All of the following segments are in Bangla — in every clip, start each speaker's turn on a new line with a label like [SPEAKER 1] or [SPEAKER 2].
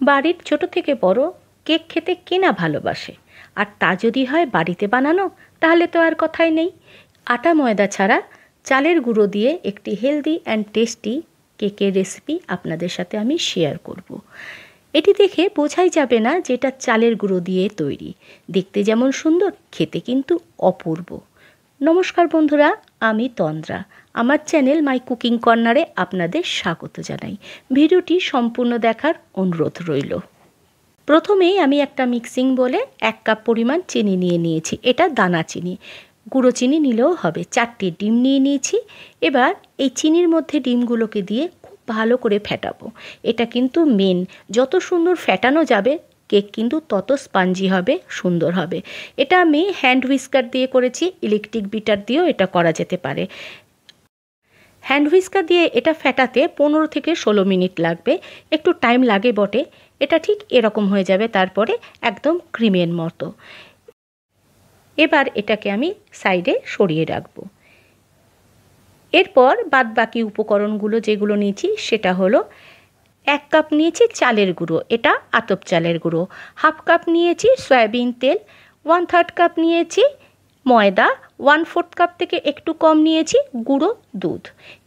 [SPEAKER 1] বাড়ির ছোট থেকে বড় কেক খেতে কে না ভালোবাসে, আর তা যদি হয় বাড়িতে বানানো, তাহলে তো আর কথাই নেই। আটা ময়দা ছাড়া চালের গুঁড়ো দিয়ে একটি হেলদি অ্যান্ড টেস্টি কেকের রেসিপি আপনাদের সাথে আমি শেয়ার করব। এটি দেখে বোঝাই যাবে না যে এটা চালের গুঁড়ো দিয়ে তৈরি। দেখতে যেমন সুন্দর, খেতে কিন্তু অপূর্ব। নমস্কার বন্ধুরা, আমি তন্দ্রা। আমার চ্যানেল মাই কুকিং কর্নারে আপনাদের স্বাগত জানাই। ভিডিওটি সম্পূর্ণ দেখার অনুরোধ রইল। প্রথমেই আমি একটা মিক্সিং বলে 1 কাপ পরিমাণ চিনি নিয়ে নিয়েছি। এটা দানা চিনি, গুঁড়ো চিনি নিলেও হবে। 4টি ডিম নিয়ে নিয়েছি। এবার এই চিনির মধ্যে ডিমগুলোকে দিয়ে খুব ভালো করে ফেটাবো। এটা কিন্তু মেন, যত সুন্দর ফেটানো যাবে কেক কিন্তু তত স্পঞ্জি হবে, সুন্দর হবে। এটা আমি হ্যান্ড হুইস্কার দিয়ে করেছি, ইলেকট্রিক বিটার দিয়েও এটা করা যেতে পারে। হ্যান্ড হুইস্কার দিয়ে এটা ফেটাতে 15 থেকে 16 মিনিট লাগবে। একটু টাইম লাগে বটে। এটা ঠিক এরকম হয়ে যাবে, তারপরে একদম ক্রিমের মতো। এবার এটাকে আমি সাইডে সরিয়ে রাখব। এরপর বাদ বাকি উপকরণগুলো যেগুলো নিয়েছি সেটা হলো 1 কাপ নিয়েছি চালের গুঁড়ো, এটা আতপ চালের গুঁড়ো। 1/2 কাপ নিয়েছি সয়াবিন তেল। 1/3 কাপ নিয়েছি ময়দা। 1/4 কাপ থেকে একটু কম নিয়েছি গুঁড়ো দুধ।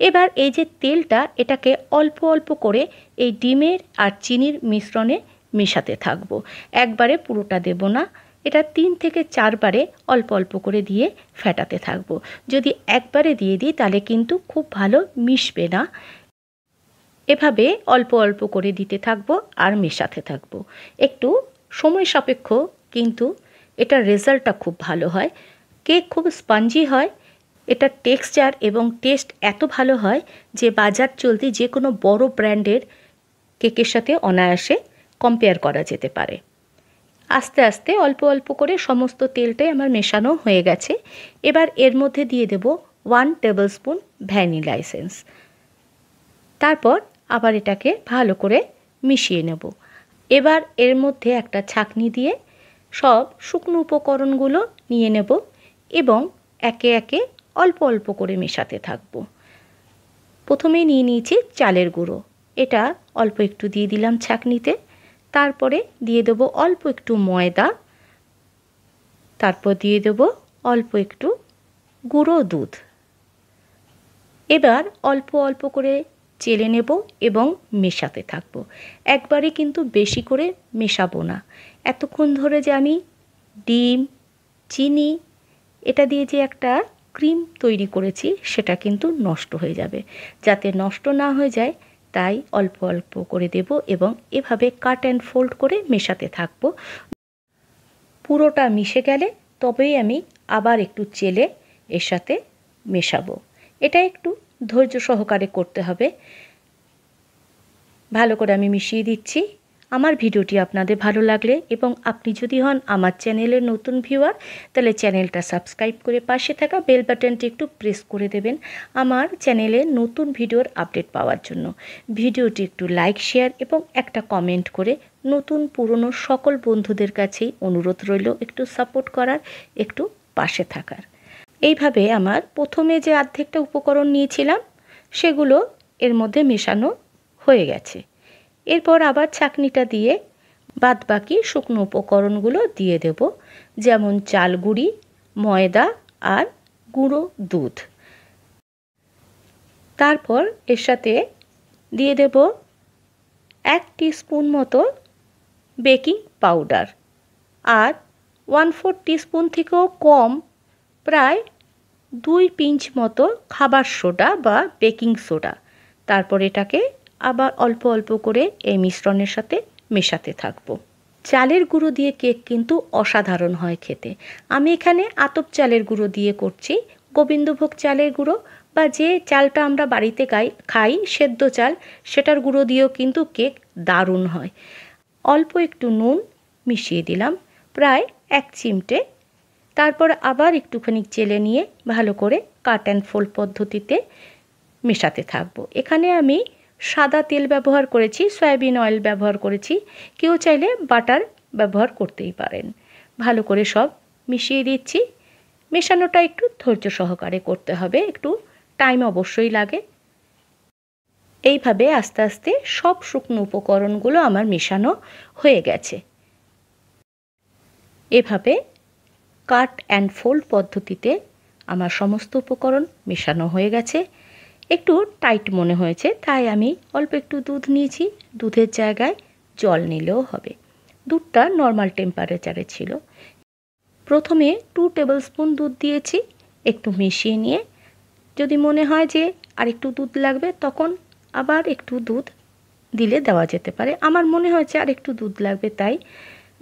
[SPEAKER 1] এবার এই যে তেলটা, এটাকে অল্প অল্প করে এই ডিমের আর চিনির মিশ্রণে মেশাতে থাকবো। একবারে পুরোটা দেব না, এটা 3 থেকে 4 বারে অল্প অল্প করে দিয়ে ফেটাতে থাকবো। যদি একবারে দিয়ে দিই তাহলে কিন্তু খুব ভালো মিশবে না। এভাবে অল্প অল্প করে দিতে থাকবো আর মেশাতে থাকবো। একটু সময় সাপেক্ষ, কিন্তু এটার রেজাল্টটা খুব ভালো হয়। কেক খুব স্পঞ্জি হয়। এটার টেক্সচার এবং টেস্ট এত ভালো হয় যে বাজার চলতি যে কোনো বড় ব্র্যান্ডের কেকের সাথে অনায়াসে কম্পেয়ার করা যেতে পারে। আস্তে আস্তে অল্প অল্প করে সমস্ত তেলটাই আমার মেশানো হয়ে গেছে। এবার এর মধ্যে দিয়ে দেব 1 টেবিল স্পুন ভ্যানিলা এসেন্স। তারপর আবার এটাকে ভালো করে মিশিয়ে নেব। এবার এর মধ্যে একটা ছাঁকনি দিয়ে সব শুকনো উপকরণগুলো নিয়ে নেব এবং একে একে অল্প অল্প করে মেশাতে থাকব। প্রথমে নিয়ে নিয়েছি চালের গুঁড়ো, এটা অল্প একটু দিয়ে দিলাম ছাঁকনিতে। তারপরে দিয়ে দেব অল্প একটু ময়দা। তারপর দিয়ে দেব অল্প একটু গুঁড়ো দুধ। এবার অল্প অল্প করে চেলে নেব এবং মেশাতে থাকবো। একবারে কিন্তু বেশি করে মেশাবো না। এতক্ষণ ধরে যে আমি ডিম, চিনি এটা দিয়ে যে একটা ক্রিম তৈরি করেছি সেটা কিন্তু নষ্ট হয়ে যাবে। যাতে নষ্ট না হয়ে যায় তাই অল্প অল্প করে দেব এবং এভাবে কাট অ্যান্ড ফোল্ড করে মেশাতে থাকবো। পুরোটা মিশে গেলে তবেই আমি আবার একটু চেলে এর সাথে মেশাবো। এটা একটু ধৈর্য সহকারে করতে হবে। ভালো করে আমি মিশিয়ে দিচ্ছি। আমার ভিডিওটি আপনাদের ভালো লাগলে এবং আপনি যদি হন আমার চ্যানেলের নতুন ভিউয়ার, তাহলে চ্যানেলটা সাবস্ক্রাইব করে পাশে থাকা বেল বাটনটি একটু প্রেস করে দেবেন আমার চ্যানেলে নতুন ভিডিওর আপডেট পাওয়ার জন্য। ভিডিওটি একটু লাইক, শেয়ার এবং একটা কমেন্ট করে নতুন পুরনো সকল বন্ধুদের কাছেই অনুরোধ রইল একটু সাপোর্ট করার, একটু পাশে থাকার। এইভাবে আমার প্রথমে যে অর্ধেকটা উপকরণ নিয়েছিলাম সেগুলো এর মধ্যে মেশানো হয়ে গেছে। এরপর আবার ছাঁকনিটা দিয়ে বাদবাকি শুকনো উপকরণগুলো দিয়ে দেব, যেমন চাল গুঁড়ি, ময়দা আর গুঁড়ো দুধ। তারপর এর সাথে দিয়ে দেব 1 টিস্পুন মতো বেকিং পাউডার আর 1/4 টিস্পুন থেকেও কম, প্রায় 2 পিঞ্চ মতো খাবার সোডা বা বেকিং সোডা। তারপর এটাকে আবার অল্প অল্প করে এই মিশ্রণের সাথে মেশাতে থাকবো। চালের গুঁড়ো দিয়ে কেক কিন্তু অসাধারণ হয় খেতে। আমি এখানে আতপ চালের গুঁড়ো দিয়ে করছি। গোবিন্দভোগ চালের গুঁড়ো বা যে চালটা আমরা বাড়িতে খাই সেদ্ধ চাল, সেটার গুঁড়ো দিয়েও কিন্তু কেক দারুণ হয়। অল্প একটু নুন মিশিয়ে দিলাম, প্রায় 1 চিমটে। তারপর আবার একটুখানি চেলে নিয়ে ভালো করে কাট অ্যান্ড ফোল্ড পদ্ধতিতে মেশাতে থাকবো। এখানে আমি সাদা তেল ব্যবহার করেছি, সয়াবিন অয়েল ব্যবহার করেছি। কেউ চাইলে বাটার ব্যবহার করতেই পারেন। ভালো করে সব মিশিয়ে দিচ্ছি। মেশানোটা একটু ধৈর্য সহকারে করতে হবে, একটু টাইম অবশ্যই লাগে। এইভাবে আস্তে আস্তে সব শুকনো উপকরণগুলো আমার মেশানো হয়ে গেছে। এভাবে কাট অ্যান্ড ফোল্ড পদ্ধতিতে আমার সমস্ত উপকরণ মেশানো হয়ে গেছে। একটু টাইট মনে হয়েছে, তাই আমি অল্প একটু দুধ নিয়েছি। দুধের জায়গায় জল নিলেও হবে। দুধটা নর্মাল টেম্পারেচারে ছিল। প্রথমে 2 টেবিল স্পুন দুধ দিয়েছি। একটু মিশিয়ে নিয়ে যদি মনে হয় যে আর একটু দুধ লাগবে, তখন আবার একটু দুধ দিলে দেওয়া যেতে পারে। আমার মনে হয়েছে আর একটু দুধ লাগবে, তাই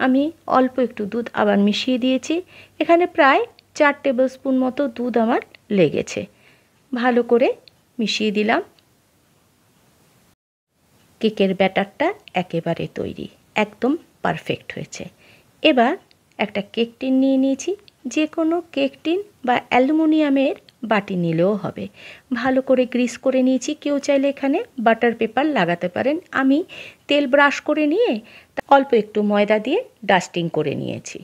[SPEAKER 1] আমি অল্প একটু দুধ আবার মিশিয়ে দিয়েছি। এখানে প্রায় 4 টেবিল স্পুন মতো দুধ আমার লেগেছে। ভালো করে মিশিয়ে দিলাম। কেকের ব্যাটারটা একেবারে তৈরি, একদম পারফেক্ট হয়েছে। এবার একটা কেক টিন নিয়ে নিয়েছি। যে কোনো কেক টিন বা অ্যালুমিনিয়ামের বাটি নিলেও হবে। ভালো করে গ্রিস করে নিয়েছি। কেউ চাইলে এখানে বাটার পেপার লাগাতে পারেন। আমি তেল ব্রাশ করে নিয়ে অল্প একটু ময়দা দিয়ে ডাস্টিং করে নিয়েছি।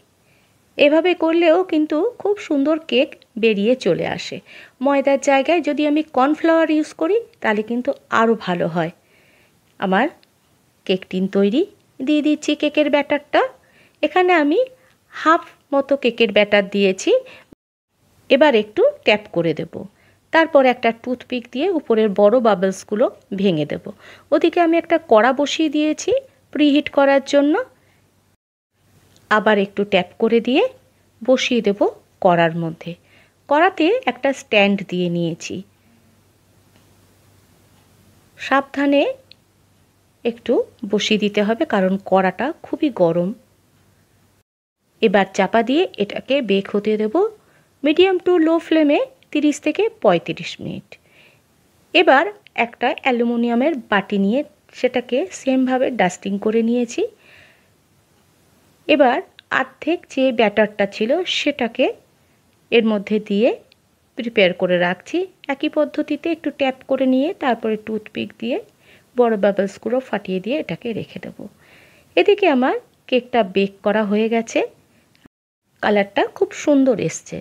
[SPEAKER 1] এভাবে করলেও কিন্তু খুব সুন্দর কেক বেরিয়ে চলে আসে। ময়দার জায়গায় যদি আমি কর্নফ্লাওয়ার ইউজ করি তাহলে কিন্তু আরও ভালো হয়। আমার কেক টিন তৈরি। দিয়ে দিচ্ছি কেকের ব্যাটারটা। এখানে আমি হাফ মতো কেকের ব্যাটার দিয়েছি। এবার একটু ট্যাপ করে দেব। তারপর একটা টুথপিক দিয়ে উপরের বড় বাবলসগুলো ভেঙে দেব। ওদিকে আমি একটা কড়া বসিয়ে দিয়েছি প্রিহিট করার জন্য। আবার একটু ট্যাপ করে দিয়ে বসিয়ে দেব কড়ার মধ্যে। কড়াতে একটা স্ট্যান্ড দিয়ে নিয়েছি। সাবধানে একটু বসিয়ে দিতে হবে, কারণ কড়াটা খুবই গরম। এবার চাপা দিয়ে এটাকে বেক হতে দেব মিডিয়াম টু লো ফ্লেমে 30 থেকে 35 মিনিট। এবার একটা অ্যালুমিনিয়ামের বাটি নিয়ে সেটাকে সেমভাবে ডাস্টিং করে নিয়েছি। এবার অর্ধেক যে ব্যাটারটা ছিল সেটাকে এর মধ্যে দিয়ে প্রিপেয়ার করে রাখছি। একই পদ্ধতিতে একটু ট্যাপ করে নিয়ে তারপরে টুথপিক দিয়ে বড় বাবলসগুলো ফাটিয়ে দিয়ে এটাকে রেখে দেব। এদিকে আমার কেকটা বেক করা হয়ে গেছে। কালারটা খুব সুন্দর এসছে।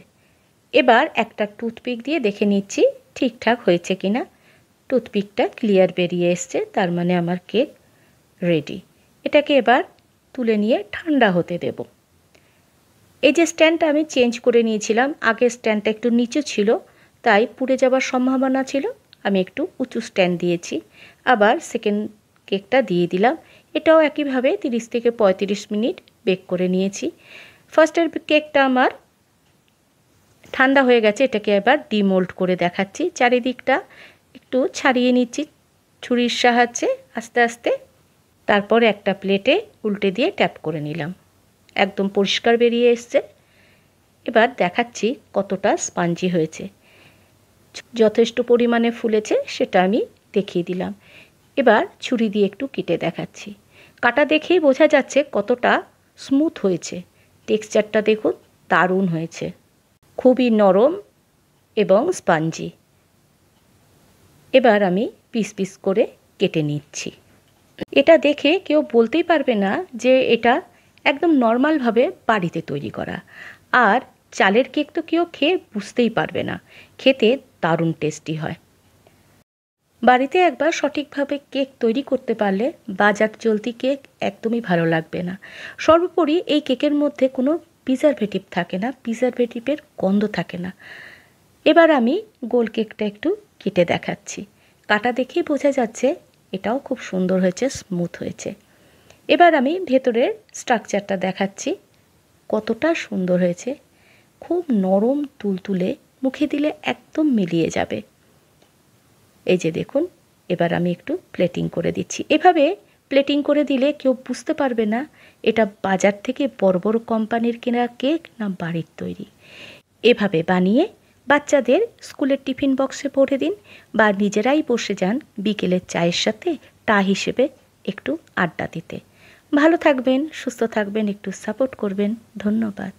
[SPEAKER 1] এবার একটা টুথপিক দিয়ে দেখে নিচ্ছি ঠিকঠাক হয়েছে কিনা। টুথপিকটা ক্লিয়ার বেরিয়ে এসছে, তার মানে আমার কেক রেডি। এটাকে এবার তুলে নিয়ে ঠান্ডা হতে দেব। এই যে স্ট্যান্ডটা আমি চেঞ্জ করে নিয়েছিলাম, আগের স্ট্যান্ডটা একটু নিচু ছিল, তাই পুড়ে যাওয়ার সম্ভাবনা ছিল। আমি একটু উঁচু স্ট্যান্ড দিয়েছি। আবার সেকেন্ড কেকটা দিয়ে দিলাম। এটাও একইভাবে 30 থেকে 35 মিনিট বেক করে নিয়েছি। ফার্স্টের কেকটা আমার ঠান্ডা হয়ে গেছে। এটাকে এবার ডিমোল্ড করে দেখাচ্ছি। চারিদিকটা একটু ছাড়িয়ে নিচ্ছি ছুরির সাহায্যে আস্তে আস্তে। তারপর একটা প্লেটে উল্টে দিয়ে ট্যাপ করে নিলাম। একদম পরিষ্কার বেরিয়ে এসছে। এবার দেখাচ্ছি কতটা স্পঞ্জি হয়েছে। যথেষ্ট পরিমাণে ফুলেছে সেটা আমি দেখিয়ে দিলাম। এবার ছুরি দিয়ে একটু কেটে দেখাচ্ছি। কাটা দেখেই বোঝা যাচ্ছে কতটা স্মুথ হয়েছে। টেক্সচারটা দেখুন, দারুণ হয়েছে, খুবই নরম এবং স্পঞ্জি। এবার আমি পিস পিস করে কেটে নিচ্ছি। এটা দেখে কেউ বলতেই পারবে না যে এটা একদম নর্মালভাবে বাড়িতে তৈরি করা। আর চালের কেক তো কেউ খেয়ে বুঝতেই পারবে না। খেতে দারুণ টেস্টি হয়। বাড়িতে একবার সঠিকভাবে কেক তৈরি করতে পারলে বাজার চলতি কেক একদমই ভালো লাগবে না। সর্বোপরি এই কেকের মধ্যে কোনো প্রিজারভেটিভ থাকে না, প্রিজারভেটিভের গন্ধ থাকে না। এবার আমি গোল কেকটা একটু কেটে দেখাচ্ছি। কাটা দেখেই বোঝা যাচ্ছে এটাও খুব সুন্দর হয়েছে, স্মুথ হয়েছে। এবার আমি ভেতরের স্ট্রাকচারটা দেখাচ্ছি। কতটা সুন্দর হয়েছে, খুব নরম তুলতুলে, মুখে দিলে একদম মিলিয়ে যাবে। এই যে দেখুন, এবার আমি একটু প্লেটিং করে দিচ্ছি। এভাবে প্লেটিং করে দিলে কেউ বুঝতে পারবে না এটা বাজার থেকে বড় বড় কোম্পানির কেনা কেক না বাড়ির তৈরি। এভাবে বানিয়ে বাচ্চাদের স্কুলের টিফিন বক্সে ভরে দিন, বা নিজেরাই বসে যান বিকেলের চায়ের সাথে টা হিসেবে একটু আড্ডা দিতে। ভালো থাকবেন, সুস্থ থাকবেন, একটু সাপোর্ট করবেন। ধন্যবাদ।